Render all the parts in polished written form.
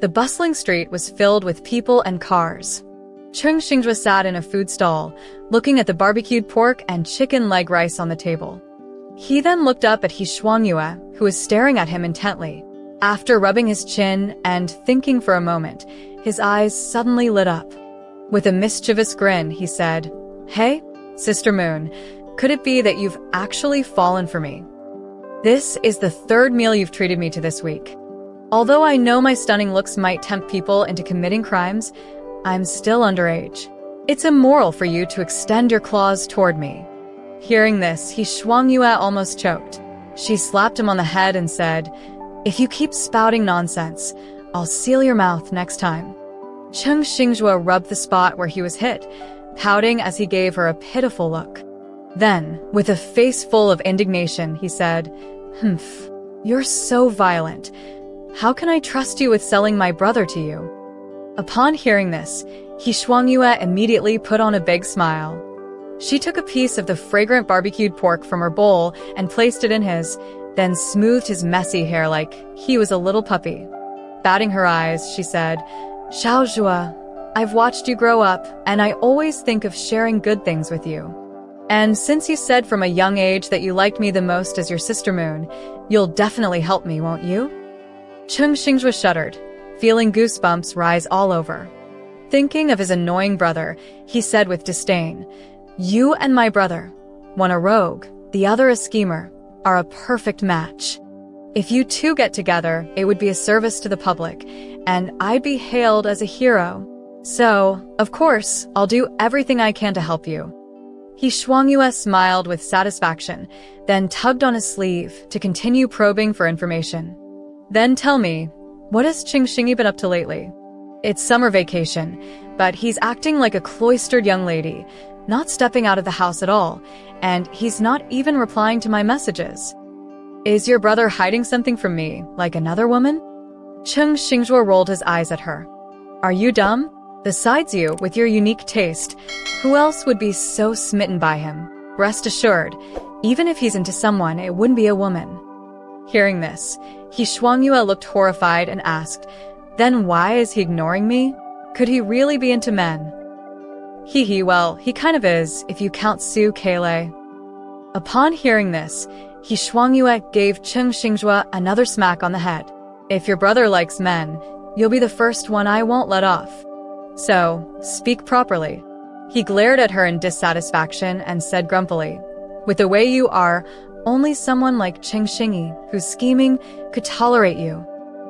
The bustling street was filled with people and cars. Cheng Xingjue sat in a food stall, looking at the barbecued pork and chicken leg rice on the table. He then looked up at He Shuangyue, who was staring at him intently. After rubbing his chin and thinking for a moment, his eyes suddenly lit up. With a mischievous grin, he said, "Hey, Sister Moon, could it be that you've actually fallen for me? This is the third meal you've treated me to this week. Although I know my stunning looks might tempt people into committing crimes, I'm still underage. It's immoral for you to extend your claws toward me." Hearing this, He Shuangyue almost choked. She slapped him on the head and said, "If you keep spouting nonsense, I'll seal your mouth next time." Cheng Xingjue rubbed the spot where he was hit, pouting as he gave her a pitiful look. Then, with a face full of indignation, he said, "Humph, you're so violent. How can I trust you with selling my brother to you?" Upon hearing this, He Shuangyue immediately put on a big smile. She took a piece of the fragrant barbecued pork from her bowl and placed it in his, then smoothed his messy hair like he was a little puppy. Batting her eyes, she said, "Xiaozhua, I've watched you grow up, and I always think of sharing good things with you. And since you said from a young age that you liked me the most as your sister Moon, you'll definitely help me, won't you?" Cheng Xingjue shuddered, feeling goosebumps rise all over. Thinking of his annoying brother, he said with disdain, "You and my brother, one a rogue, the other a schemer, are a perfect match. If you two get together, it would be a service to the public, and I'd be hailed as a hero. So, of course, I'll do everything I can to help you." He Shuangyue smiled with satisfaction, then tugged on his sleeve to continue probing for information. "Then tell me, what has Cheng Xingjue been up to lately? It's summer vacation, but he's acting like a cloistered young lady, not stepping out of the house at all, and he's not even replying to my messages. Is your brother hiding something from me, like another woman?" Cheng Xingjue rolled his eyes at her. "Are you dumb? Besides you, with your unique taste, who else would be so smitten by him? Rest assured, even if he's into someone, it wouldn't be a woman." Hearing this, He Shuangyue looked horrified and asked, "Then why is he ignoring me? Could he really be into men?" Well, he kind of is, if you count Su Keilei." Upon hearing this, He Shuangyue gave Cheng Xingjue another smack on the head. "If your brother likes men, you'll be the first one I won't let off. So, speak properly." He glared at her in dissatisfaction and said grumpily, "With the way you are, only someone like Cheng Xingjue, who's scheming, could tolerate you.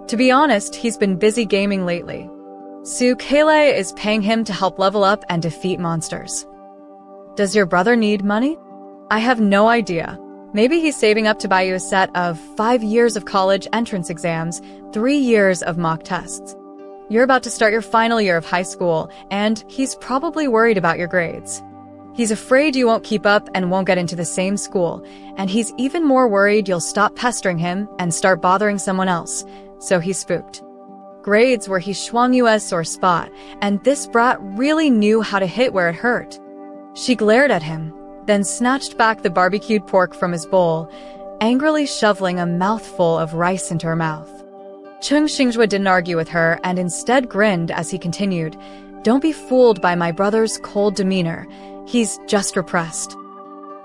To be honest, he's been busy gaming lately. Su Keilei is paying him to help level up and defeat monsters." "Does your brother need money?" "I have no idea. Maybe he's saving up to buy you a set of 5 years of college entrance exams, 3 years of mock tests. You're about to start your final year of high school, and he's probably worried about your grades. He's afraid you won't keep up and won't get into the same school, and he's even more worried you'll stop pestering him and start bothering someone else, so he's spooked." Grades were He Shuangyue's sore spot, and this brat really knew how to hit where it hurt. She glared at him, then snatched back the barbecued pork from his bowl, angrily shoveling a mouthful of rice into her mouth. Cheng Xingjue didn't argue with her and instead grinned as he continued, "Don't be fooled by my brother's cold demeanor. He's just repressed.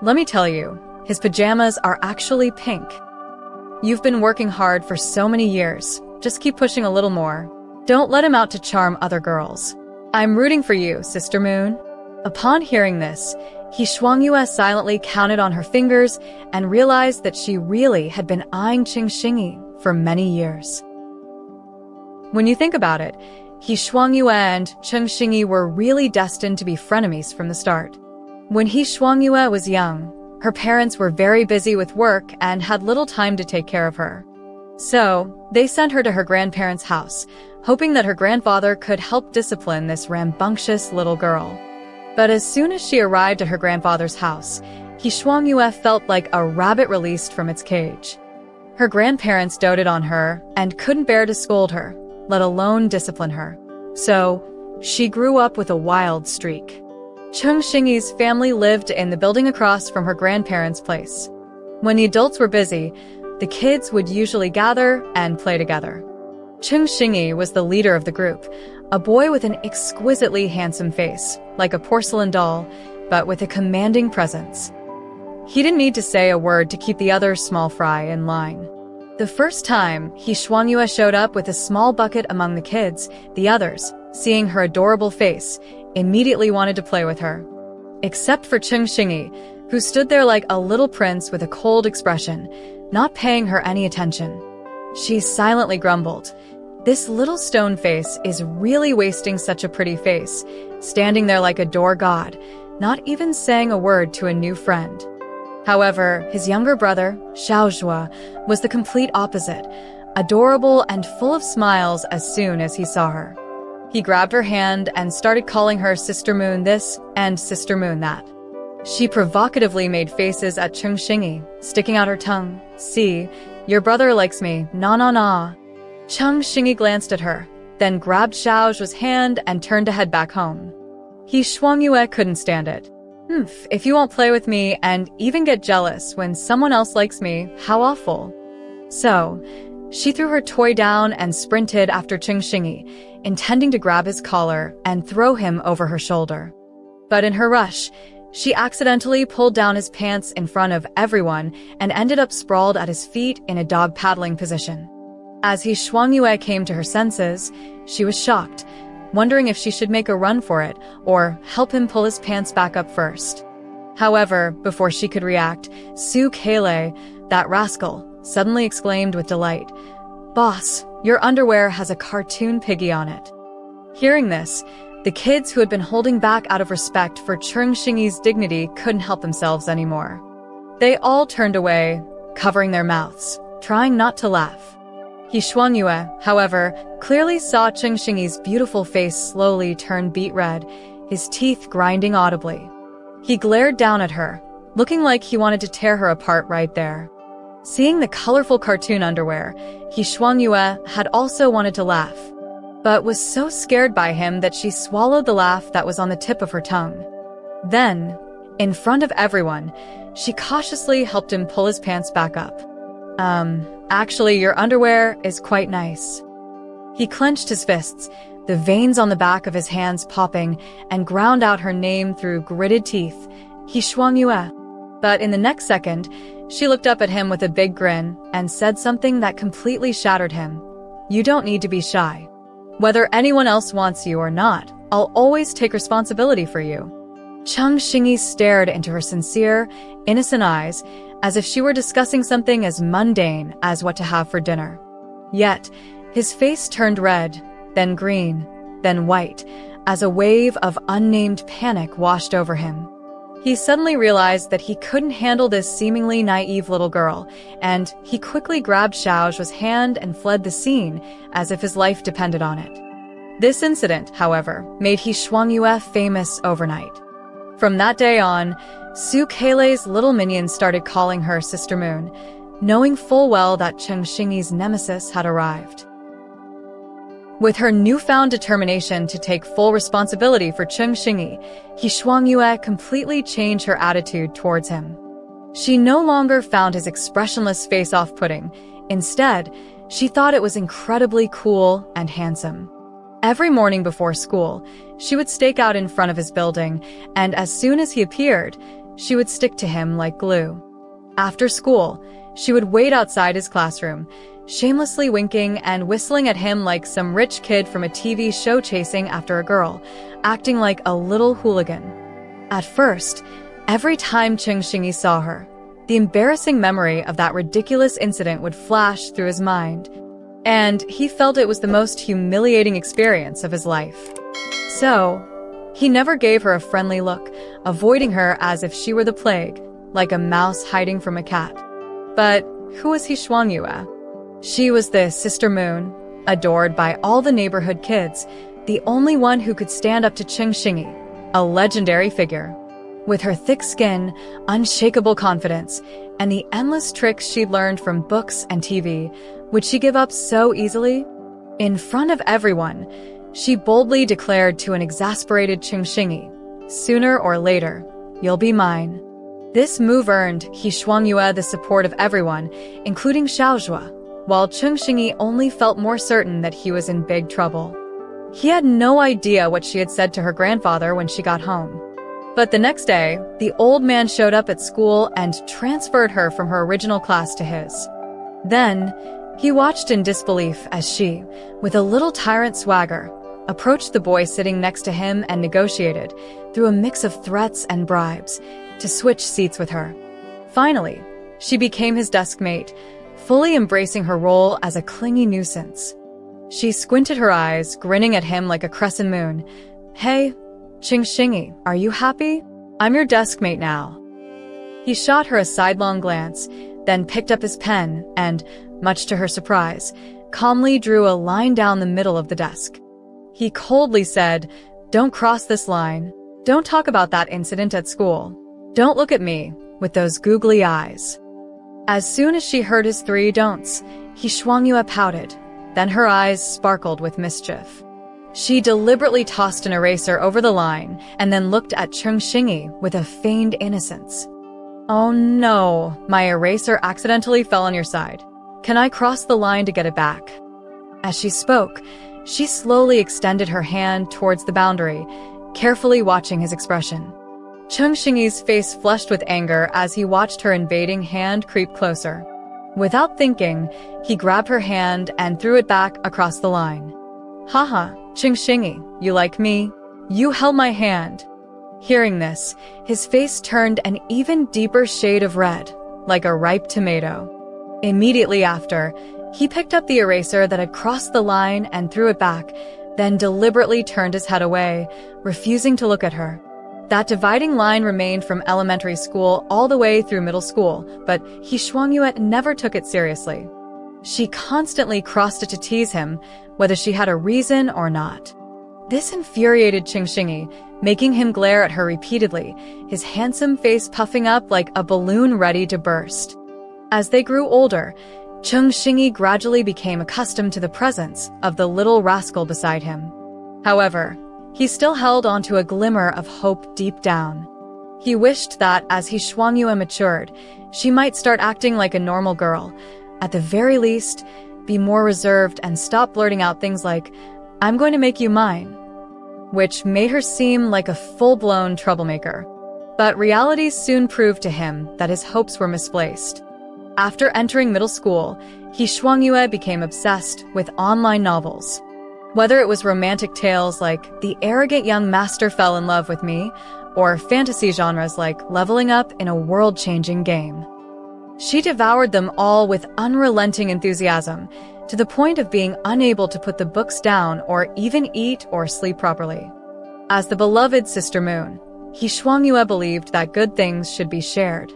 Let me tell you, his pajamas are actually pink. You've been working hard for so many years. Just keep pushing a little more. Don't let him out to charm other girls. I'm rooting for you, Sister Moon." Upon hearing this, He Shuangyue silently counted on her fingers and realized that she really had been eyeing Cheng Xingjue for many years. When you think about it, He Shuangyue and Cheng Xingjue were really destined to be frenemies from the start. When He Shuangyue was young, her parents were very busy with work and had little time to take care of her. So, they sent her to her grandparents' house, hoping that her grandfather could help discipline this rambunctious little girl. But as soon as she arrived at her grandfather's house, He Shuangyue felt like a rabbit released from its cage. Her grandparents doted on her and couldn't bear to scold her, let alone discipline her. So, she grew up with a wild streak. Cheng Xingyi's family lived in the building across from her grandparents' place. When the adults were busy, the kids would usually gather and play together. Cheng Xingyi was the leader of the group, a boy with an exquisitely handsome face, like a porcelain doll, but with a commanding presence. He didn't need to say a word to keep the other small fry in line. The first time Shuangyue showed up with a small bucket among the kids, the others, seeing her adorable face, immediately wanted to play with her. Except for Cheng Xingyi, who stood there like a little prince with a cold expression, not paying her any attention. She silently grumbled, "This little stone face is really wasting such a pretty face, standing there like a door god, not even saying a word to a new friend." However, his younger brother, Xiaozhua, was the complete opposite, adorable and full of smiles as soon as he saw her. He grabbed her hand and started calling her Sister Moon this and Sister Moon that. She provocatively made faces at Cheng Xingyi, sticking out her tongue. "See, your brother likes me, na." Cheng Xingyi glanced at her, then grabbed Xiaozhua's hand and turned to head back home. Shuangyue couldn't stand it. If you won't play with me and even get jealous when someone else likes me, how awful." So, she threw her toy down and sprinted after Cheng Xingyi, intending to grab his collar and throw him over her shoulder. But in her rush, she accidentally pulled down his pants in front of everyone and ended up sprawled at his feet in a dog paddling position. As Shuangyue came to her senses, she was shocked, wondering if she should make a run for it or help him pull his pants back up first. However, before she could react, Su Keilei, that rascal, suddenly exclaimed with delight, "Boss, your underwear has a cartoon piggy on it." Hearing this, the kids who had been holding back out of respect for Cheng Xingyi's dignity couldn't help themselves anymore. They all turned away, covering their mouths, trying not to laugh. Shuangyue, however, clearly saw Cheng Xingyi's beautiful face slowly turn beet red, his teeth grinding audibly. He glared down at her, looking like he wanted to tear her apart right there. Seeing the colorful cartoon underwear, Shuangyue had also wanted to laugh, but was so scared by him that she swallowed the laugh that was on the tip of her tongue. Then, in front of everyone, she cautiously helped him pull his pants back up. Actually, your underwear is quite nice." He clenched his fists, the veins on the back of his hands popping, and ground out her name through gritted teeth, Shuangyue. But in the next second, she looked up at him with a big grin and said something that completely shattered him. "You don't need to be shy. Whether anyone else wants you or not, I'll always take responsibility for you." Cheng Xingyi stared into her sincere, innocent eyes, as if she were discussing something as mundane as what to have for dinner. Yet, his face turned red, then green, then white, as a wave of unnamed panic washed over him. He suddenly realized that he couldn't handle this seemingly naive little girl, and he quickly grabbed Xiaozhua's hand and fled the scene as if his life depended on it. This incident, however, made Shuangyue famous overnight. From that day on, Su Keilei's little minions started calling her Sister Moon, knowing full well that Cheng Xingyi's nemesis had arrived. With her newfound determination to take full responsibility for Cheng Xingyi, Shuangyue completely changed her attitude towards him. She no longer found his expressionless face off-putting. Instead, she thought it was incredibly cool and handsome. Every morning before school, she would stake out in front of his building, and as soon as he appeared, she would stick to him like glue. After school, she would wait outside his classroom, shamelessly winking and whistling at him like some rich kid from a TV show chasing after a girl, acting like a little hooligan. At first, every time Cheng Xingyi saw her, the embarrassing memory of that ridiculous incident would flash through his mind, and he felt it was the most humiliating experience of his life. So, he never gave her a friendly look, avoiding her as if she were the plague, like a mouse hiding from a cat. But who was Shuangyue? She was the Sister Moon, adored by all the neighborhood kids, the only one who could stand up to Cheng Xingyi, a legendary figure. With her thick skin, unshakable confidence, and the endless tricks she'd learned from books and TV, would she give up so easily? In front of everyone, she boldly declared to an exasperated Cheng Xingyi, "Sooner or later, you'll be mine." This move earned Shuangyue the support of everyone, including Xiaozhua, while Chengxingyi only felt more certain that he was in big trouble. He had no idea what she had said to her grandfather when she got home. But the next day, the old man showed up at school and transferred her from her original class to his. Then, he watched in disbelief as she, with a little tyrant swagger, approached the boy sitting next to him and negotiated, through a mix of threats and bribes, to switch seats with her. Finally, she became his desk mate, fully embracing her role as a clingy nuisance. She squinted her eyes, grinning at him like a crescent moon. "Hey, Chengxingyi, are you happy? I'm your desk mate now." He shot her a sidelong glance, then picked up his pen and, much to her surprise, calmly drew a line down the middle of the desk. He coldly said, "Don't cross this line. Don't talk about that incident at school. Don't look at me with those googly eyes." As soon as she heard his 3 don'ts, Xian'er pouted, then her eyes sparkled with mischief. She deliberately tossed an eraser over the line and then looked at Chengxingyi with a feigned innocence. "Oh no, my eraser accidentally fell on your side. Can I cross the line to get it back?" As she spoke, she slowly extended her hand towards the boundary, carefully watching his expression. Chengxingyi's face flushed with anger as he watched her invading hand creep closer. Without thinking, he grabbed her hand and threw it back across the line. "Haha, Chengxingyi, you like me? You held my hand." Hearing this, his face turned an even deeper shade of red, like a ripe tomato. Immediately after, he picked up the eraser that had crossed the line and threw it back, then deliberately turned his head away, refusing to look at her. That dividing line remained from elementary school all the way through middle school, but Xian'er never took it seriously. She constantly crossed it to tease him, whether she had a reason or not. This infuriated Chengxingyi, making him glare at her repeatedly, his handsome face puffing up like a balloon ready to burst. As they grew older, Chengxingyi gradually became accustomed to the presence of the little rascal beside him. However, he still held onto a glimmer of hope deep down. He wished that, as Xian'er matured, she might start acting like a normal girl, at the very least, be more reserved and stop blurting out things like, "I'm going to make you mine," which made her seem like a full-blown troublemaker. But reality soon proved to him that his hopes were misplaced. After entering middle school, Xian'er became obsessed with online novels. Whether it was romantic tales like The Arrogant Young Master Fell in Love with Me, or fantasy genres like Leveling Up in a World-Changing Game. She devoured them all with unrelenting enthusiasm, to the point of being unable to put the books down or even eat or sleep properly. As the beloved sister moon, Xian'er believed that good things should be shared.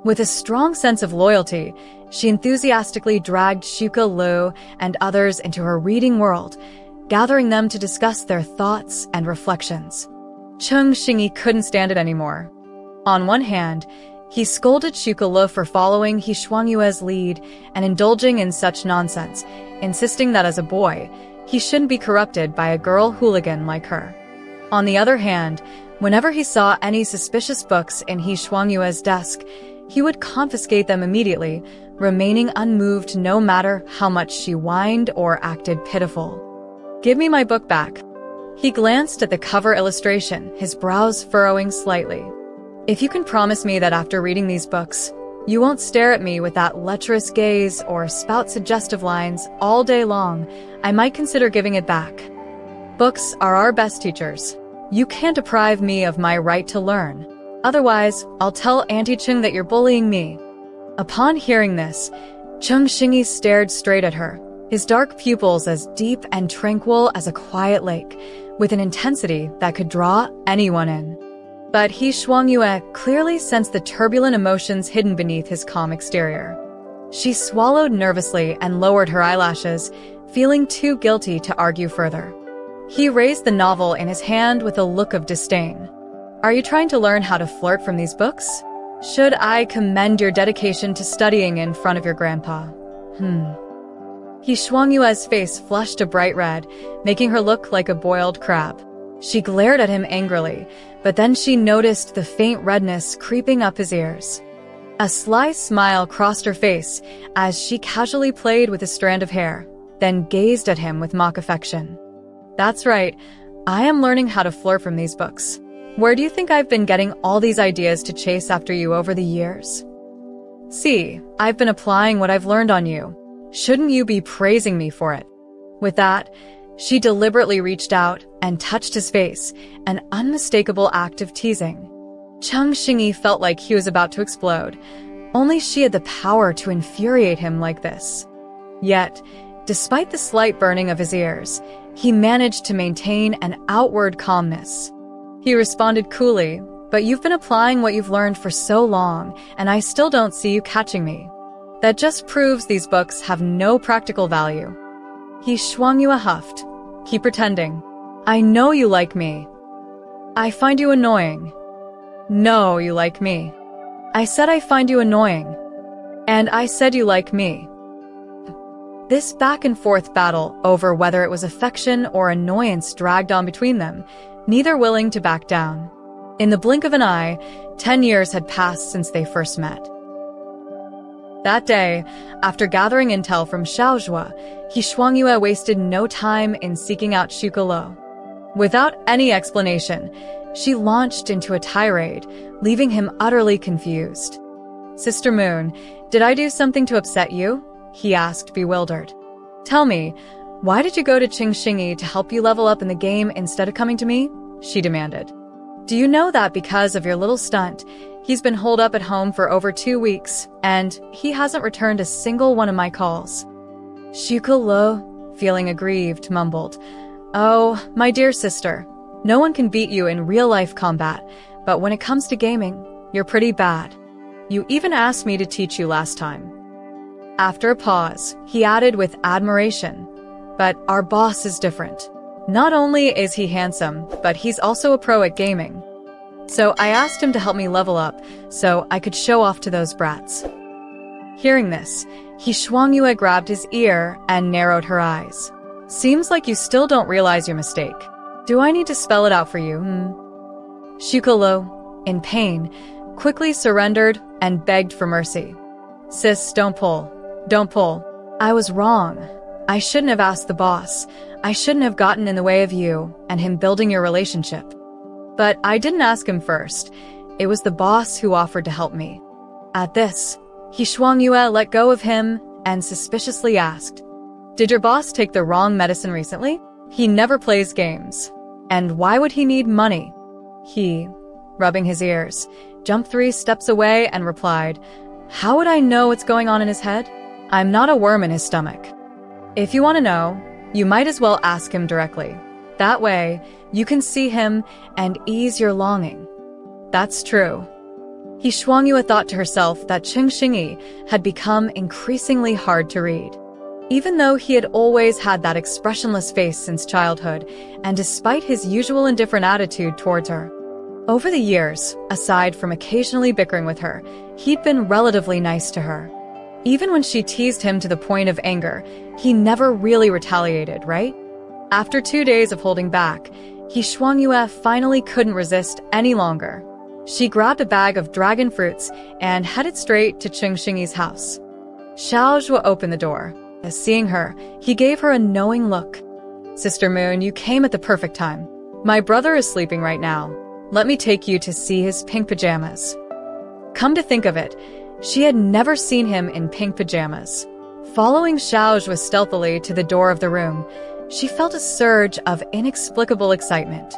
With a strong sense of loyalty, she enthusiastically dragged Shuka Lu and others into her reading world, gathering them to discuss their thoughts and reflections. Chengxingyi couldn't stand it anymore. On one hand, he scolded Shuka Lu for following Xian'er's lead and indulging in such nonsense, insisting that as a boy, he shouldn't be corrupted by a girl hooligan like her. On the other hand, whenever he saw any suspicious books in Xian'er's desk, he would confiscate them immediately, remaining unmoved no matter how much she whined or acted pitiful. "Give me my book back." He glanced at the cover illustration, his brows furrowing slightly. "If you can promise me that after reading these books, you won't stare at me with that lecherous gaze or spout suggestive lines all day long, I might consider giving it back. Books are our best teachers. You can't deprive me of my right to learn. Otherwise, I'll tell Auntie Cheng that you're bullying me." Upon hearing this, Chengxingyi stared straight at her, his dark pupils as deep and tranquil as a quiet lake, with an intensity that could draw anyone in. But Xian'er clearly sensed the turbulent emotions hidden beneath his calm exterior. She swallowed nervously and lowered her eyelashes, feeling too guilty to argue further. He raised the novel in his hand with a look of disdain. "Are you trying to learn how to flirt from these books? Should I commend your dedication to studying in front of your grandpa?" Xian'er's face flushed a bright red, making her look like a boiled crab. She glared at him angrily, but then she noticed the faint redness creeping up his ears. A sly smile crossed her face as she casually played with a strand of hair, then gazed at him with mock affection. That's right, I am learning how to flirt from these books. Where do you think I've been getting all these ideas to chase after you over the years? See, I've been applying what I've learned on you. Shouldn't you be praising me for it? With that, she deliberately reached out and touched his face, an unmistakable act of teasing. Cheng Xingyi felt like he was about to explode. Only she had the power to infuriate him like this. Yet, despite the slight burning of his ears, he managed to maintain an outward calmness. He responded coolly, "But you've been applying what you've learned for so long, and I still don't see you catching me. That just proves these books have no practical value." Xuangyue huffed. "Keep pretending. I know you like me. I find you annoying." "No, you like me." "I said I find you annoying." "And I said you like me." This back-and-forth battle over whether it was affection or annoyance dragged on between them, neither willing to back down. In the blink of an eye, 10 years had passed since they first met. That day, after gathering intel from Xiaozhua, Xuangyue wasted no time in seeking out Xiuke. Without any explanation, she launched into a tirade, leaving him utterly confused. "Sister Moon, did I do something to upset you?" he asked, bewildered. "Tell me, why did you go to Cheng Xingyi to help you level up in the game instead of coming to me?" she demanded. "Do you know that because of your little stunt, he's been holed up at home for over 2 weeks, and he hasn't returned a single one of my calls?" Xiuke, feeling aggrieved, mumbled, "Oh, my dear sister, no one can beat you in real-life combat, but when it comes to gaming, you're pretty bad. You even asked me to teach you last time." After a pause, he added with admiration, "But our boss is different. Not only is he handsome, but he's also a pro at gaming. So I asked him to help me level up so I could show off to those brats." Hearing this, Xuangyue grabbed his ear and narrowed her eyes. "Seems like you still don't realize your mistake. Do I need to spell it out for you, Xiuke, in pain, quickly surrendered and begged for mercy. "Sis, don't pull. Don't pull. I was wrong. I shouldn't have asked the boss. I shouldn't have gotten in the way of you and him building your relationship. But I didn't ask him first. It was the boss who offered to help me." At this, Xuangyue let go of him and suspiciously asked, "Did your boss take the wrong medicine recently? He never plays games. And why would he need money?" He, rubbing his ears, jumped 3 steps away and replied, "How would I know what's going on in his head? I'm not a worm in his stomach. If you want to know, you might as well ask him directly. That way, you can see him and ease your longing." That's true. Xuangyue thought to herself that Cheng Xingyi had become increasingly hard to read. Even though he had always had that expressionless face since childhood, and despite his usual indifferent attitude towards her. Over the years, aside from occasionally bickering with her, he'd been relatively nice to her. Even when she teased him to the point of anger, he never really retaliated, right? After 2 days of holding back, Xuangyue finally couldn't resist any longer. She grabbed a bag of dragon fruits and headed straight to Cheng Xingyi's house. Xiaozhua opened the door. As seeing her, he gave her a knowing look. "Sister Moon, you came at the perfect time. My brother is sleeping right now. Let me take you to see his pink pajamas." Come to think of it, she had never seen him in pink pajamas. Following Xiaozhua stealthily to the door of the room, she felt a surge of inexplicable excitement.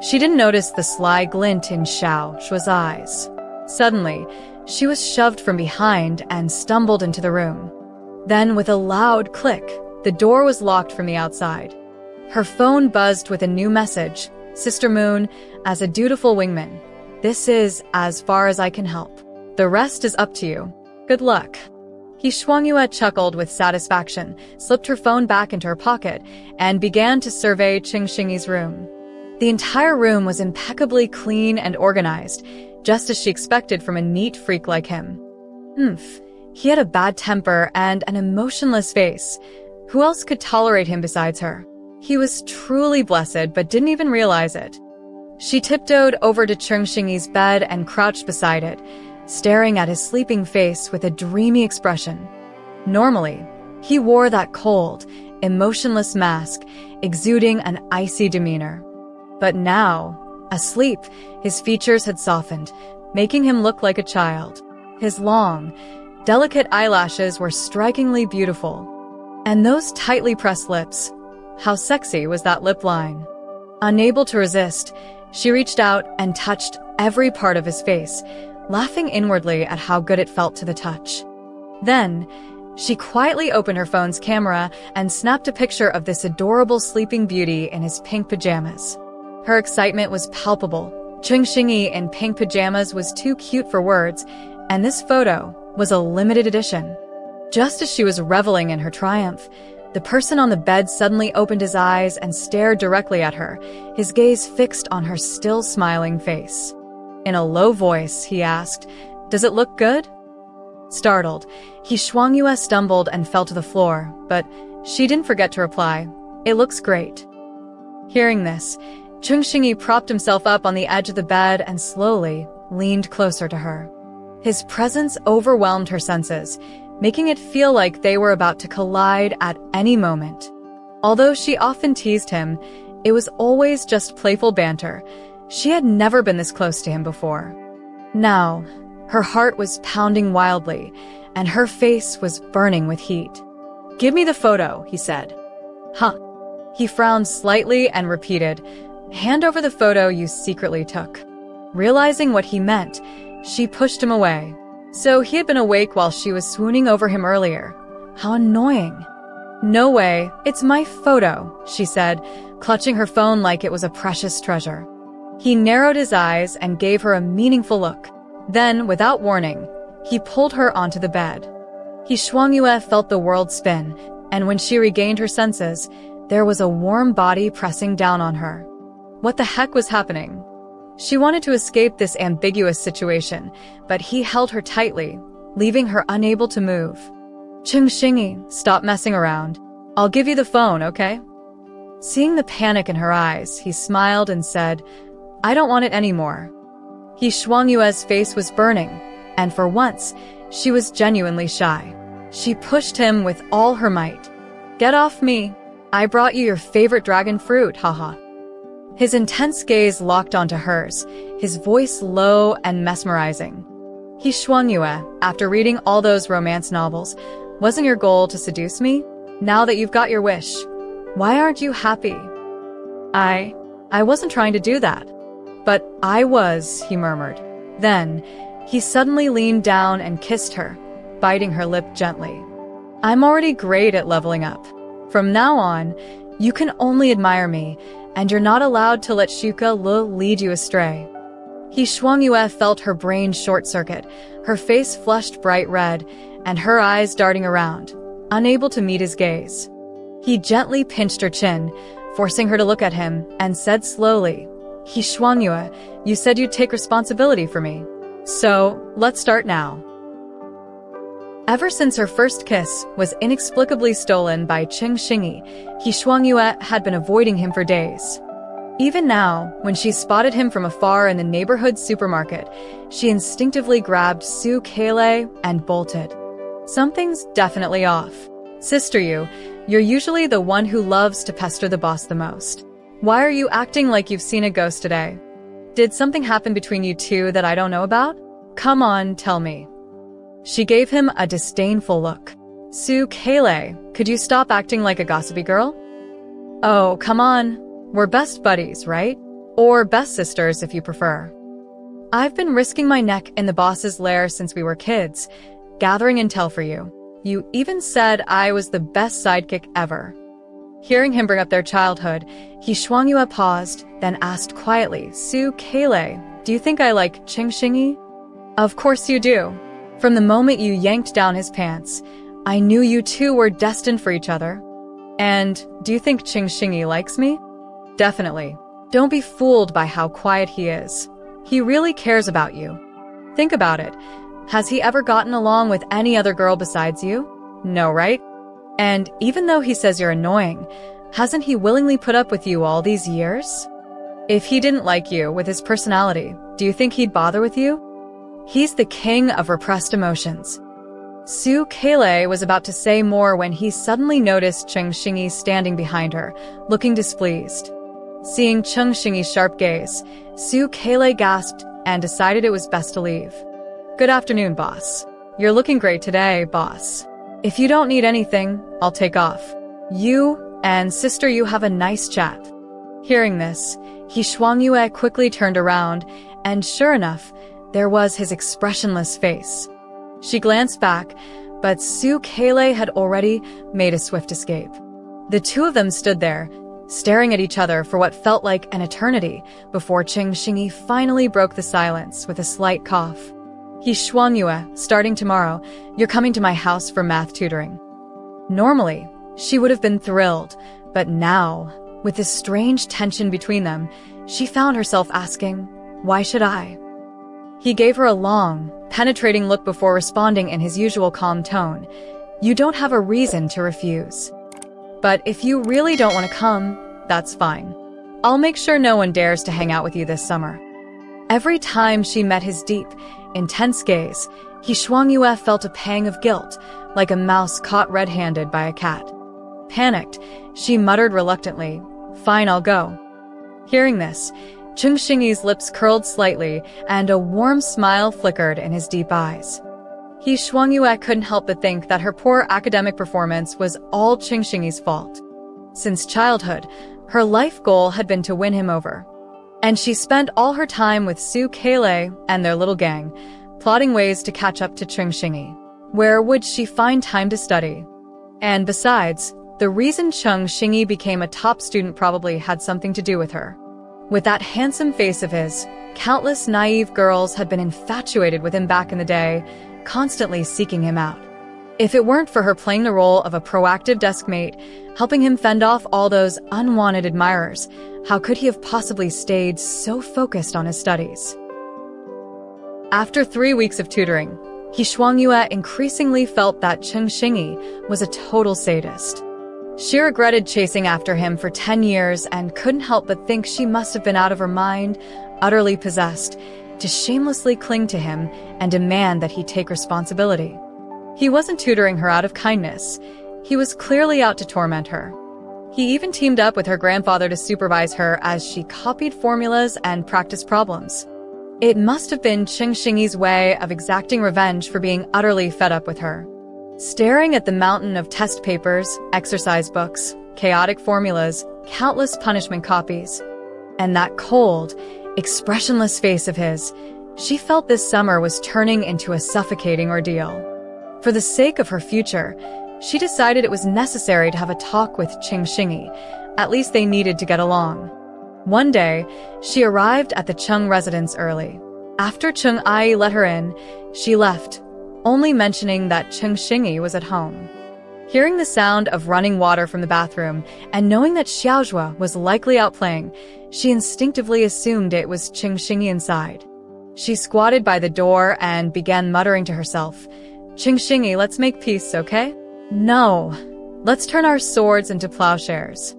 She didn't notice the sly glint in Xiaozhua's eyes. Suddenly, she was shoved from behind and stumbled into the room. Then, with a loud click, the door was locked from the outside. Her phone buzzed with a new message. "Sister Moon, as a dutiful wingman, this is as far as I can help. The rest is up to you. Good luck." Xuangyue chuckled with satisfaction, slipped her phone back into her pocket, and began to survey Cheng Xingyi's room. The entire room was impeccably clean and organized, just as she expected from a neat freak like him. He had a bad temper and an emotionless face. Who else could tolerate him besides her? He was truly blessed, but didn't even realize it. She tiptoed over to Cheng Xingyi's bed and crouched beside it, staring at his sleeping face with a dreamy expression. Normally, he wore that cold, emotionless mask, exuding an icy demeanor. But now, asleep, his features had softened, making him look like a child. His long, delicate eyelashes were strikingly beautiful. And those tightly pressed lips, how sexy was that lip line? Unable to resist, she reached out and touched every part of his face, laughing inwardly at how good it felt to the touch. Then, she quietly opened her phone's camera and snapped a picture of this adorable sleeping beauty in his pink pajamas. Her excitement was palpable. Chengxingyi in pink pajamas was too cute for words, and this photo was a limited edition. Just as she was reveling in her triumph, the person on the bed suddenly opened his eyes and stared directly at her, his gaze fixed on her still smiling face. In a low voice, he asked, "Does it look good?" Startled, Xian'er stumbled and fell to the floor, but she didn't forget to reply, "It looks great." Hearing this, Chengxingyi propped himself up on the edge of the bed and slowly leaned closer to her. His presence overwhelmed her senses, making it feel like they were about to collide at any moment. Although she often teased him, it was always just playful banter. She had never been this close to him before. Now, her heart was pounding wildly, and her face was burning with heat. "Give me the photo," he said. "Huh." He frowned slightly and repeated, "Hand over the photo you secretly took." Realizing what he meant, she pushed him away. So he had been awake while she was swooning over him earlier. How annoying. "No way, it's my photo," she said, clutching her phone like it was a precious treasure. He narrowed his eyes and gave her a meaningful look. Then, without warning, he pulled her onto the bed. Xian'er felt the world spin, and when she regained her senses, there was a warm body pressing down on her. What the heck was happening? She wanted to escape this ambiguous situation, but he held her tightly, leaving her unable to move. "Chengxingyi, stop messing around. I'll give you the phone, okay?" Seeing the panic in her eyes, he smiled and said, "I don't want it anymore." Xian'er's face was burning, and for once, she was genuinely shy. She pushed him with all her might. "Get off me. I brought you your favorite dragon fruit, haha." His intense gaze locked onto hers, his voice low and mesmerizing. "Xian'er, after reading all those romance novels, wasn't your goal to seduce me? Now that you've got your wish, why aren't you happy?" I wasn't trying to do that. "But I was," he murmured. Then, he suddenly leaned down and kissed her, biting her lip gently. "I'm already great at leveling up. From now on, you can only admire me, and you're not allowed to let Shuka lead you astray." Xian'er felt her brain short-circuit, her face flushed bright red, and her eyes darting around, unable to meet his gaze. He gently pinched her chin, forcing her to look at him, and said slowly, "Xian'er, you said you'd take responsibility for me. So, let's start now." Ever since her first kiss was inexplicably stolen by Chengxingyi, Xian'er had been avoiding him for days. Even now, when she spotted him from afar in the neighborhood supermarket, she instinctively grabbed Su Keilei and bolted. Something's definitely off. "Sister you're usually the one who loves to pester the boss the most. Why are you acting like you've seen a ghost today? Did something happen between you two that I don't know about? Come on, tell me." She gave him a disdainful look. "Su Keilei, could you stop acting like a gossipy girl? Oh, come on. We're best buddies, right? Or best sisters if you prefer. I've been risking my neck in the boss's lair since we were kids, gathering intel for you. You even said I was the best sidekick ever." Hearing him bring up their childhood, Xian'er paused, then asked quietly, "Su Keilei, do you think I like Chengxingyi?" "Of course you do. From the moment you yanked down his pants, I knew you two were destined for each other. And do you think Chengxingyi likes me?" "Definitely. Don't be fooled by how quiet he is. He really cares about you. Think about it. Has he ever gotten along with any other girl besides you? No, right? And even though he says you're annoying, hasn't he willingly put up with you all these years? If he didn't like you with his personality, do you think he'd bother with you?" He's the king of repressed emotions. Su Keilei was about to say more when he suddenly noticed Cheng Xingyi standing behind her, looking displeased. Seeing Cheng Xingyi's sharp gaze, Su Keilei gasped and decided it was best to leave. "Good afternoon, boss. You're looking great today, boss. If you don't need anything, I'll take off. You and Sister Yu have a nice chat." Hearing this, Shuangyue quickly turned around, and sure enough, there was his expressionless face. She glanced back, but Su Keilei had already made a swift escape. The two of them stood there, staring at each other for what felt like an eternity before Cheng Xingyi finally broke the silence with a slight cough. "Shuangyue, starting tomorrow, you're coming to my house for math tutoring." Normally, she would have been thrilled, but now, with this strange tension between them, she found herself asking, "Why should I?" He gave her a long, penetrating look before responding in his usual calm tone. "You don't have a reason to refuse. But if you really don't want to come, that's fine. I'll make sure no one dares to hang out with you this summer." Every time she met his deep, intense gaze, Shuangyue felt a pang of guilt, like a mouse caught red-handed by a cat. Panicked, she muttered reluctantly, "Fine, I'll go." Hearing this, Cheng Xingyi's lips curled slightly, and a warm smile flickered in his deep eyes. Shuangyue couldn't help but think that her poor academic performance was all Cheng Xingyi's fault. Since childhood, her life goal had been to win him over. And she spent all her time with Su Keilei and their little gang, plotting ways to catch up to Cheng Xingyi. Where would she find time to study? And besides, the reason Cheng Xingyi became a top student probably had something to do with her. With that handsome face of his, countless naive girls had been infatuated with him back in the day, constantly seeking him out. If it weren't for her playing the role of a proactive deskmate, helping him fend off all those unwanted admirers, how could he have possibly stayed so focused on his studies? After 3 weeks of tutoring, Shuangyue increasingly felt that Cheng Xingyi was a total sadist. She regretted chasing after him for 10 years and couldn't help but think she must have been out of her mind, utterly possessed, to shamelessly cling to him and demand that he take responsibility. He wasn't tutoring her out of kindness. He was clearly out to torment her. He even teamed up with her grandfather to supervise her as she copied formulas and practiced problems. It must have been Cheng Xingyi's way of exacting revenge for being utterly fed up with her. Staring at the mountain of test papers, exercise books, chaotic formulas, countless punishment copies, and that cold, expressionless face of his, she felt this summer was turning into a suffocating ordeal. For the sake of her future, she decided it was necessary to have a talk with Cheng Xingyi. At least they needed to get along. One day, she arrived at the Cheng residence early. After Cheng Ai let her in, she left, only mentioning that Cheng Xingyi was at home. Hearing the sound of running water from the bathroom and knowing that Xiaozhua was likely out playing, she instinctively assumed it was Cheng Xingyi inside. She squatted by the door and began muttering to herself, "Cheng Xingyi, let's make peace, okay? No, let's turn our swords into plowshares.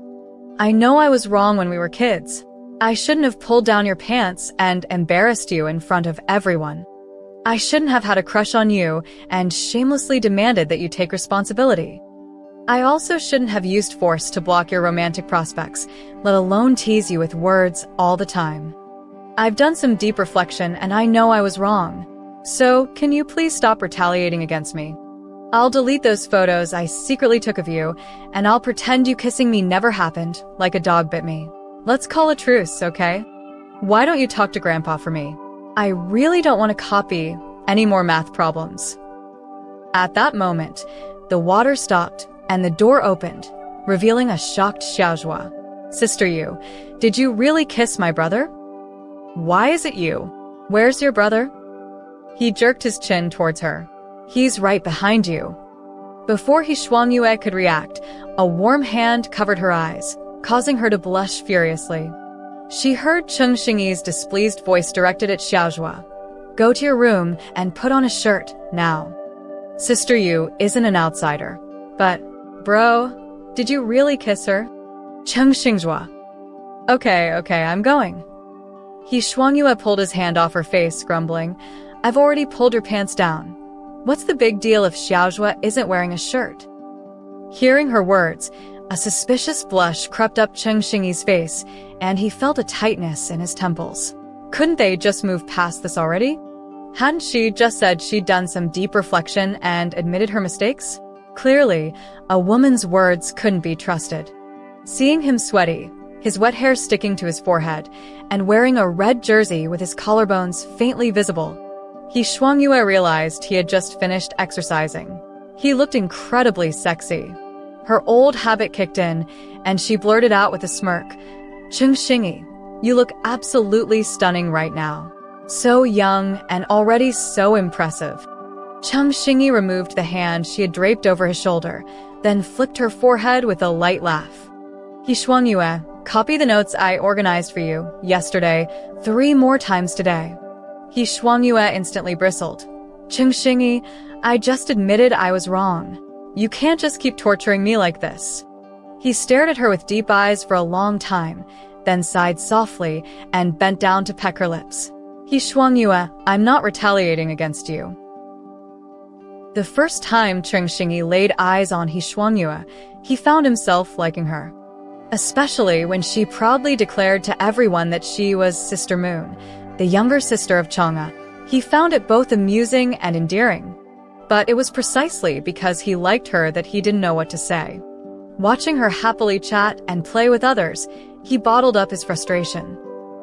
I know I was wrong when we were kids. I shouldn't have pulled down your pants and embarrassed you in front of everyone. I shouldn't have had a crush on you and shamelessly demanded that you take responsibility. I also shouldn't have used force to block your romantic prospects, let alone tease you with words all the time. I've done some deep reflection and I know I was wrong. So, can you please stop retaliating against me? I'll delete those photos I secretly took of you, and I'll pretend you kissing me never happened, like a dog bit me. Let's call a truce, okay? Why don't you talk to Grandpa for me? I really don't want to copy any more math problems." At that moment, the water stopped and the door opened, revealing a shocked Xiaozhua. "Sister Yu, did you really kiss my brother? Why is it you? Where's your brother?" He jerked his chin towards her. "He's right behind you." Before Shuangyue could react, a warm hand covered her eyes, causing her to blush furiously. She heard Cheng Xingyi's displeased voice directed at Xiaozhua. "Go to your room and put on a shirt, now. Sister Yu isn't an outsider. But, bro, did you really kiss her?" Cheng Xingzhua. Okay, I'm going." Shuangyue pulled his hand off her face, grumbling, I've already pulled your pants down. What's the big deal if Xiaozhua isn't wearing a shirt? Hearing her words, a suspicious blush crept up Cheng Xingyi's face, and he felt a tightness in his temples. Couldn't they just move past this already? Hadn't she just said she'd done some deep reflection and admitted her mistakes? Clearly, a woman's words couldn't be trusted. Seeing him sweaty, his wet hair sticking to his forehead, and wearing a red jersey with his collarbones faintly visible, Xian'er realized he had just finished exercising. He looked incredibly sexy. Her old habit kicked in, and she blurted out with a smirk, "Cheng Xingyi, you look absolutely stunning right now. So young and already so impressive." Cheng Xingyi removed the hand she had draped over his shoulder, then flicked her forehead with a light laugh. "Xian'er, copy the notes I organized for you yesterday 3 more times today." Xian'er instantly bristled. "Cheng Xingyi, I just admitted I was wrong. You can't just keep torturing me like this." He stared at her with deep eyes for a long time, then sighed softly and bent down to peck her lips. "Xian'er, I'm not retaliating against you." The first time Cheng Xingyi laid eyes on Xian'er, he found himself liking her. Especially when she proudly declared to everyone that she was Sister Moon, the younger sister of Chang'e. He found it both amusing and endearing. But it was precisely because he liked her that he didn't know what to say. Watching her happily chat and play with others, he bottled up his frustration.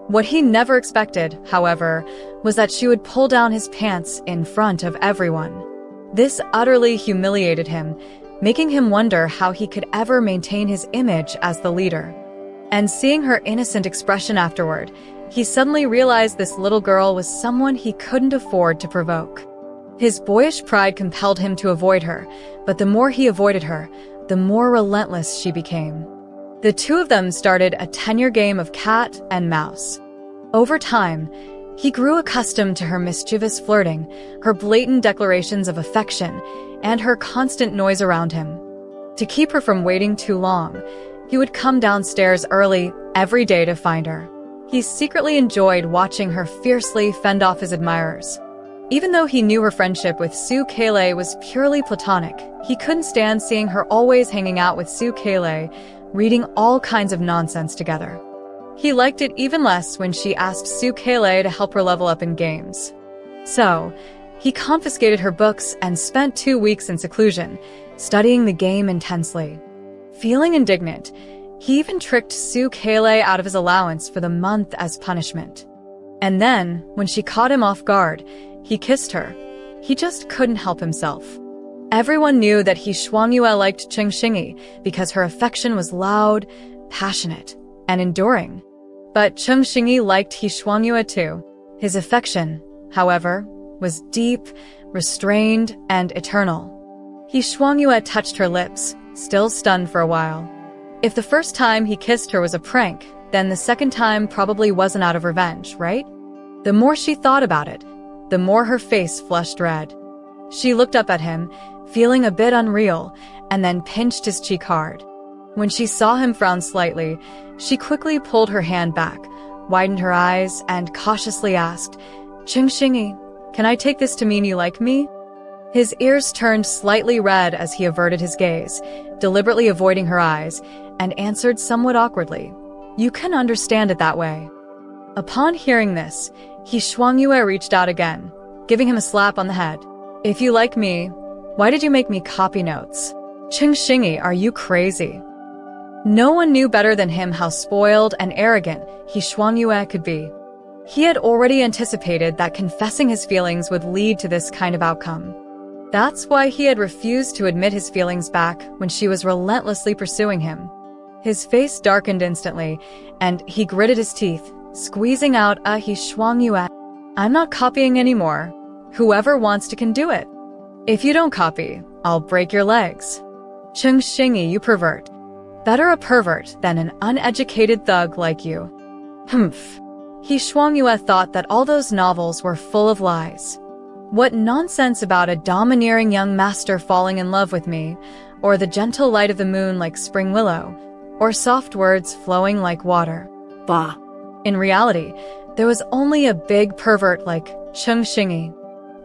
What he never expected, however, was that she would pull down his pants in front of everyone. This utterly humiliated him, making him wonder how he could ever maintain his image as the leader. And seeing her innocent expression afterward, he suddenly realized this little girl was someone he couldn't afford to provoke. His boyish pride compelled him to avoid her, but the more he avoided her, the more relentless she became. The two of them started a 10-year game of cat and mouse. Over time, he grew accustomed to her mischievous flirting, her blatant declarations of affection, and her constant noise around him. To keep her from waiting too long, he would come downstairs early every day to find her. He secretly enjoyed watching her fiercely fend off his admirers. Even though he knew her friendship with Su Keilei was purely platonic, he couldn't stand seeing her always hanging out with Su Keilei, reading all kinds of nonsense together. He liked it even less when she asked Su Keilei to help her level up in games. So, he confiscated her books and spent 2 weeks in seclusion, studying the game intensely. Feeling indignant, he even tricked Su Keilei out of his allowance for the month as punishment. And then, when she caught him off guard, he kissed her. He just couldn't help himself. Everyone knew that Xian'er liked Cheng Xingyi because her affection was loud, passionate, and enduring. But Cheng Xingyi liked Xian'er too. His affection, however, was deep, restrained, and eternal. Xian'er touched her lips, still stunned for a while. If the first time he kissed her was a prank, then the second time probably wasn't out of revenge, right? The more she thought about it, the more her face flushed red. She looked up at him, feeling a bit unreal, and then pinched his cheek hard. When she saw him frown slightly, she quickly pulled her hand back, widened her eyes, and cautiously asked, "Cheng Xingyi, can I take this to mean you like me?" His ears turned slightly red as he averted his gaze, deliberately avoiding her eyes, and answered somewhat awkwardly, "You can understand it that way." Upon hearing this, Xian'er reached out again, giving him a slap on the head. "If you like me, why did you make me copy notes? Cheng Xingyi, are you crazy?" No one knew better than him how spoiled and arrogant Xian'er could be. He had already anticipated that confessing his feelings would lead to this kind of outcome. That's why he had refused to admit his feelings back when she was relentlessly pursuing him. His face darkened instantly, and he gritted his teeth, squeezing out a Xian'er. "I'm not copying anymore. Whoever wants to can do it. If you don't copy, I'll break your legs. Cheng Xingyi, you pervert. Better a pervert than an uneducated thug like you." Humph. Xian'er thought that all those novels were full of lies. What nonsense about a domineering young master falling in love with me, or the gentle light of the moon like spring willow, or soft words flowing like water. Bah. In reality, there was only a big pervert like Cheng Xingyi.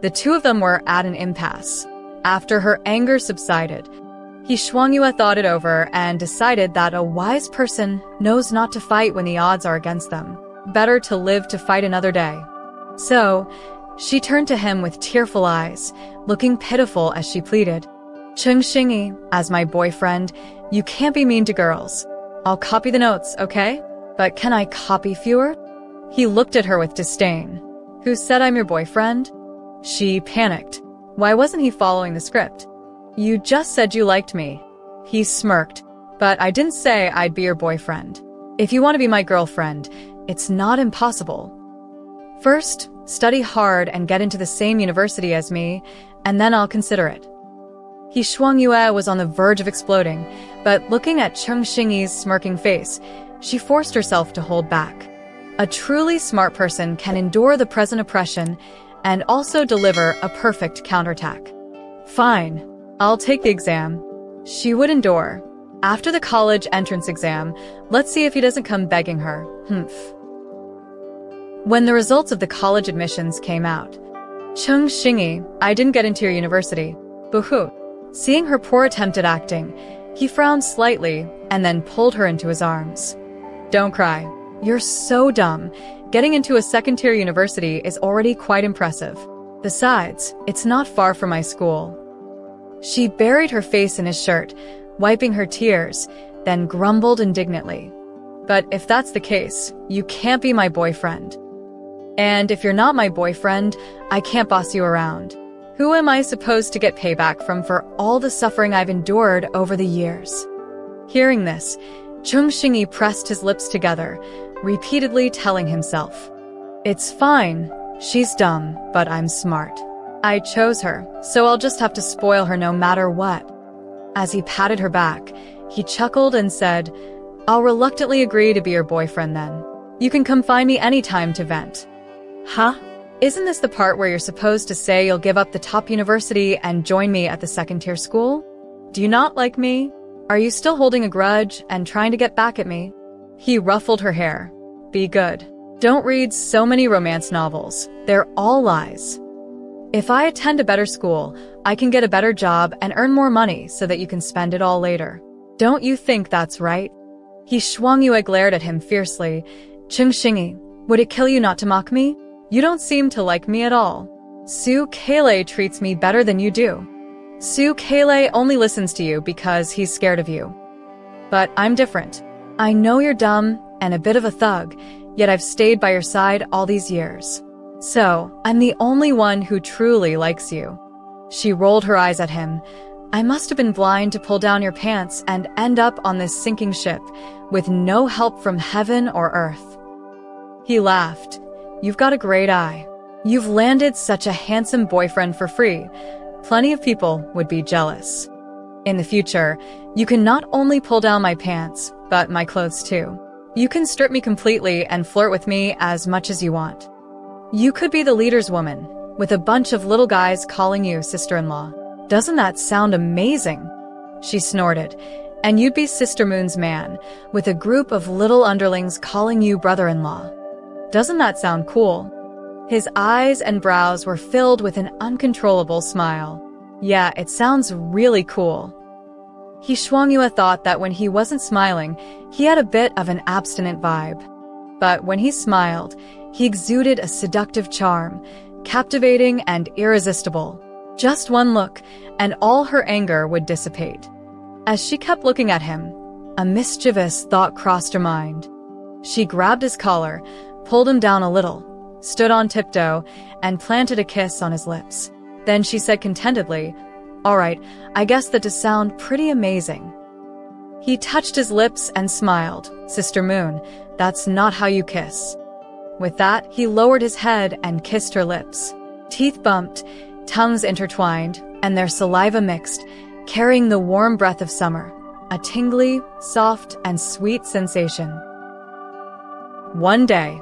The two of them were at an impasse. After her anger subsided, Xian'er thought it over and decided that a wise person knows not to fight when the odds are against them. Better to live to fight another day. So, she turned to him with tearful eyes, looking pitiful as she pleaded, "Xingyi, as my boyfriend, you can't be mean to girls. I'll copy the notes, okay? But can I copy fewer?" He looked at her with disdain. "Who said I'm your boyfriend?" She panicked. Why wasn't he following the script? "You just said you liked me." He smirked. "But I didn't say I'd be your boyfriend. If you want to be my girlfriend, it's not impossible. First, study hard and get into the same university as me, and then I'll consider it." Xian'er was on the verge of exploding, but looking at Xingyi's smirking face, she forced herself to hold back. A truly smart person can endure the present oppression and also deliver a perfect counterattack. "Fine, I'll take the exam." She would endure. After the college entrance exam, let's see if he doesn't come begging her. Humph. When the results of the college admissions came out, "Xingyi, I didn't get into your university. Boo-hoo." Seeing her poor attempt at acting, he frowned slightly and then pulled her into his arms. "Don't cry. You're so dumb. Getting into a second-tier university is already quite impressive. Besides, it's not far from my school." She buried her face in his shirt, wiping her tears, then grumbled indignantly. "But if that's the case, you can't be my boyfriend. And if you're not my boyfriend, I can't boss you around. Who am I supposed to get payback from for all the suffering I've endured over the years?" Hearing this, Xingyi pressed his lips together, repeatedly telling himself, "It's fine. She's dumb, but I'm smart. I chose her, so I'll just have to spoil her no matter what." As he patted her back, he chuckled and said, "I'll reluctantly agree to be your boyfriend then. You can come find me anytime to vent." Huh? Isn't this the part where you're supposed to say you'll give up the top university and join me at the second-tier school? Do you not like me? Are you still holding a grudge and trying to get back at me? He ruffled her hair. "Be good. Don't read so many romance novels. They're all lies. If I attend a better school, I can get a better job and earn more money so that you can spend it all later. Don't you think that's right?" Xian'er glared at him fiercely. "Xingyi, would it kill you not to mock me? You don't seem to like me at all. Su Kele treats me better than you do. Su Kele only listens to you because he's scared of you. But I'm different. I know you're dumb and a bit of a thug, yet I've stayed by your side all these years. So, I'm the only one who truly likes you." She rolled her eyes at him. "I must have been blind to pull down your pants and end up on this sinking ship with no help from heaven or earth." He laughed. "You've got a great eye. You've landed such a handsome boyfriend for free. Plenty of people would be jealous. In the future, you can not only pull down my pants, but my clothes too. You can strip me completely and flirt with me as much as you want. You could be the leader's woman, with a bunch of little guys calling you sister-in-law. Doesn't that sound amazing?" She snorted. "And you'd be Sister Moon's man, with a group of little underlings calling you brother-in-law. Doesn't that sound cool?" His eyes and brows were filled with an uncontrollable smile. "Yeah, it sounds really cool." Xian'er thought that when he wasn't smiling, he had a bit of an abstinent vibe. But when he smiled, he exuded a seductive charm, captivating and irresistible. Just one look, and all her anger would dissipate. As she kept looking at him, a mischievous thought crossed her mind. She grabbed his collar, pulled him down a little, stood on tiptoe, and planted a kiss on his lips. Then she said contentedly, "All right, I guess that does sound pretty amazing." He touched his lips and smiled. "Sister Moon, that's not how you kiss." With that, he lowered his head and kissed her lips. Teeth bumped, tongues intertwined, and their saliva mixed, carrying the warm breath of summer, a tingly, soft, and sweet sensation. One day,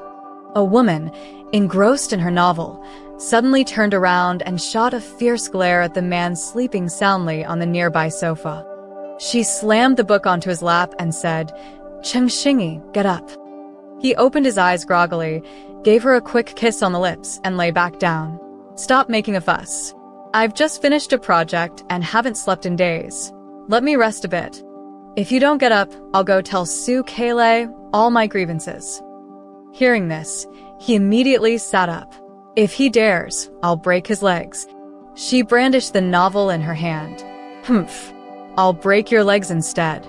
a woman, engrossed in her novel, suddenly turned around and shot a fierce glare at the man sleeping soundly on the nearby sofa. She slammed the book onto his lap and said, "Xingyi, get up." He opened his eyes groggily, gave her a quick kiss on the lips, and lay back down. Stop making a fuss. I've just finished a project and haven't slept in days. Let me rest a bit. If you don't get up, I'll go tell So all my grievances. Hearing this, he immediately sat up. If he dares, I'll break his legs. She brandished the novel in her hand. Humph, I'll break your legs instead.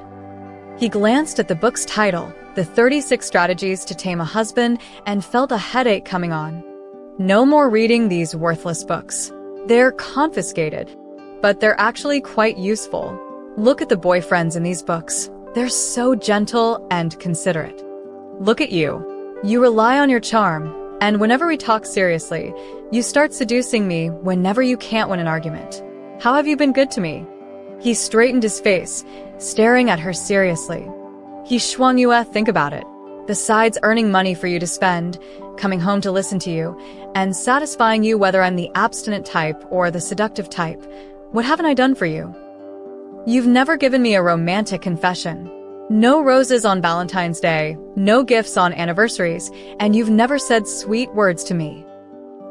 He glanced at the book's title, The 36 Strategies to Tame a Husband, and felt a headache coming on. No more reading these worthless books. They're confiscated, but they're actually quite useful. Look at the boyfriends in these books. They're so gentle and considerate. Look at you. You rely on your charm, and whenever we talk seriously, you start seducing me whenever you can't win an argument. How have you been good to me? He straightened his face, staring at her seriously. Xian'er, think about it. Besides earning money for you to spend, coming home to listen to you, and satisfying you whether I'm the abstinent type or the seductive type, what haven't I done for you? You've never given me a romantic confession. No roses on Valentine's Day, no gifts on anniversaries, and you've never said sweet words to me.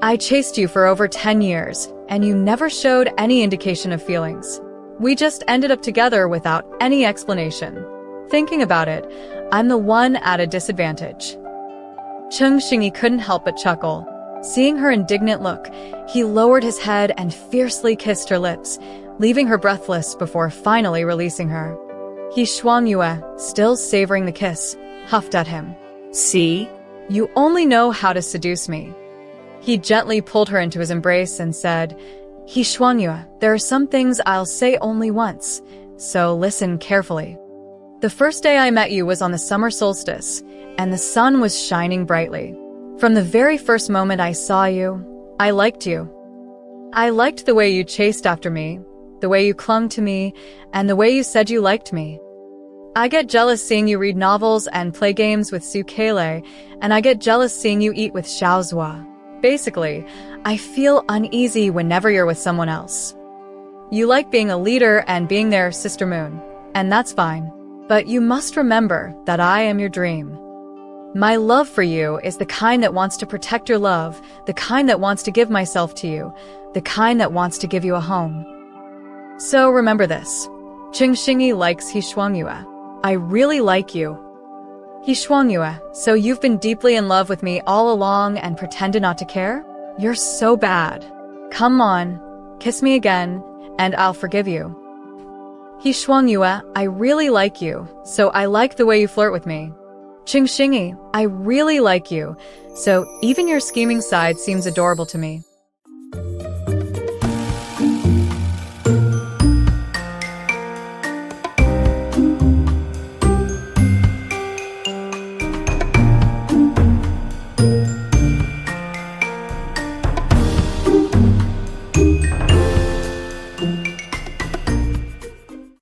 I chased you for over 10 years, and you never showed any indication of feelings. We just ended up together without any explanation. Thinking about it, I'm the one at a disadvantage. Xingyi couldn't help but chuckle. Seeing her indignant look, he lowered his head and fiercely kissed her lips, leaving her breathless before finally releasing her. Xian'er, still savoring the kiss, huffed at him. See? You only know how to seduce me. He gently pulled her into his embrace and said, Xian'er, there are some things I'll say only once, so listen carefully. The first day I met you was on the summer solstice, and the sun was shining brightly. From the very first moment I saw you, I liked you. I liked the way you chased after me, the way you clung to me, and the way you said you liked me. I get jealous seeing you read novels and play games with So, and I get jealous seeing you eat with Xiaozhua. Basically, I feel uneasy whenever you're with someone else. You like being a leader and being their sister moon, and that's fine. But you must remember that I am your dream. My love for you is the kind that wants to protect your love, the kind that wants to give myself to you, the kind that wants to give you a home. So remember this. Xingyi likes Xian'er. I really like you. Xian'er, so you've been deeply in love with me all along and pretended not to care? You're so bad. Come on, kiss me again, and I'll forgive you. Xian'er, I really like you, so I like the way you flirt with me. Xingyi, I really like you, so even your scheming side seems adorable to me.